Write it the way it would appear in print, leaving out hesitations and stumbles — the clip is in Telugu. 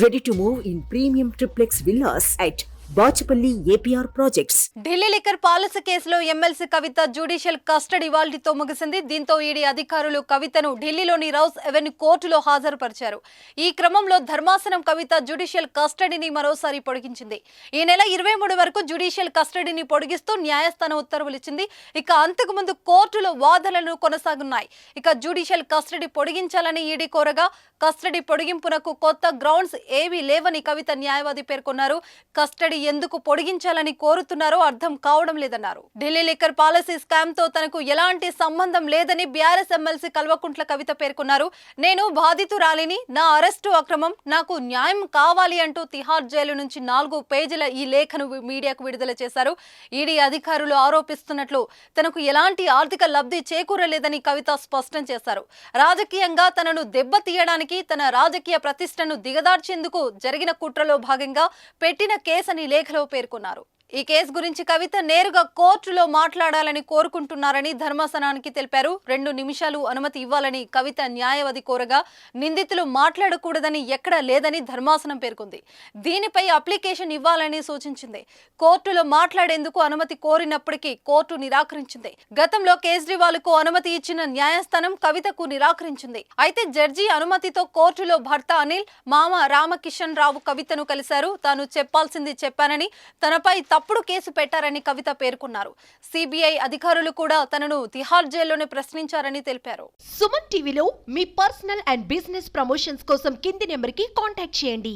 Ready to move in premium triplex villas at Bachapalli APR Projects. Delhi liquor policy కేసులో ఎమ్మెల్సీ కవిత జ్యుడిషియల్ కస్టడీ ఇవాల్టితో ముగిసింది. దీంతో ఈడీ అధికారులు కవితను ఢిల్లీలోని రౌస్ ఎవెన్యూ కోర్టులో హాజరుపరిచారు. ఈ క్రమంలో ధర్మాసనం కవిత జ్యుడిషియల్ కస్టడీని మరోసారి పొడిగించింది. ఈ నెల 23 వరకు జ్యుడిషియల్ కస్టడీని పొడిగిస్తూ న్యాయస్థానం ఉత్తర్వులు ఇచ్చింది. ఇక అంతకు ముందు కోర్టులో వాదనలు కొనసాగున్నాయి. ఇక జ్యుడిషియల్ కస్టడీ పొడిగించాలని ఈడీ కోరగా కస్టడీ పొడిగింపునకు కొత్త గ్రౌండ్స్ ఏవీ లేవని కవిత న్యాయవాది పేర్కొన్నారు. కస్టడీ ఎందుకు పొడిగించాలని కోరుతున్నారో అర్థం కావడం లేదన్నారు. ఢిల్లీ లిక్కర్ పాలసీ స్కామ్ తో తనకు ఎలాంటి సంబంధం లేదని బీఆర్ఎస్ ఎమ్మెల్సీ కల్వకుంట్ల కవిత పేర్కొన్నారు. నేను బాధితురాలిని, నా అరెస్టు అక్రమం, నాకు న్యాయం కావాలి అంటూ తిహార్ జైలు నుంచి 4 పేజీల ఈ లేఖను మీడియాకు విడుదల చేశారు. ఈడీ అధికారులు ఆరోపిస్తున్నట్లు తనకు ఎలాంటి ఆర్థిక లబ్ధి చేకూరలేదని కవిత స్పష్టం చేశారు. రాజకీయంగా తనను దెబ్బతీయడానికి, తన రాజకీయ ప్రతిష్టను దిగదార్చేందుకు జరిగిన కుట్రలో భాగంగా పెట్టిన కేసని లేఖలో పేర్కొన్నారు. ఈ కేసు గురించి కవిత నేరుగా కోర్టులో మాట్లాడాలని కోరుకుంటున్నారని ధర్మాసనానికి తెలిపారు. 2 నిమిషాలు అనుమతి ఇవ్వాలని కవిత న్యాయవాది కోరగా నిందితులు మాట్లాడకూడదని ఎక్కడా లేదని ధర్మాసనం పేర్కొంది. దీనిపై అప్లికేషన్ ఇవ్వాలని సూచించింది. కోర్టులో మాట్లాడేందుకు అనుమతి కోరినప్పటికీ కోర్టు నిరాకరించింది. గతంలో కేజ్రీవాల్కు అనుమతి ఇచ్చిన న్యాయస్థానం కవితకు నిరాకరించింది. అయితే జడ్జి అనుమతితో కోర్టులో భర్త అనిల్, మామ రామకిషన్ రావు కవితను కలిశారు. తాను చెప్పాల్సింది చెప్పానని, తనపై తప్పుడు కేసు పెట్టారని కవిత పేర్కొన్నారు. సిబిఐ అధికారులు కూడా తనను తిహార్ జైల్లోనే ప్రశ్నించారని తెలిపారు. సుమన్ టీవీలో మీ పర్సనల్ అండ్ బిజినెస్ ప్రమోషన్స్ కోసం కింది నెంబర్కి కాంటాక్ట్ చేయండి.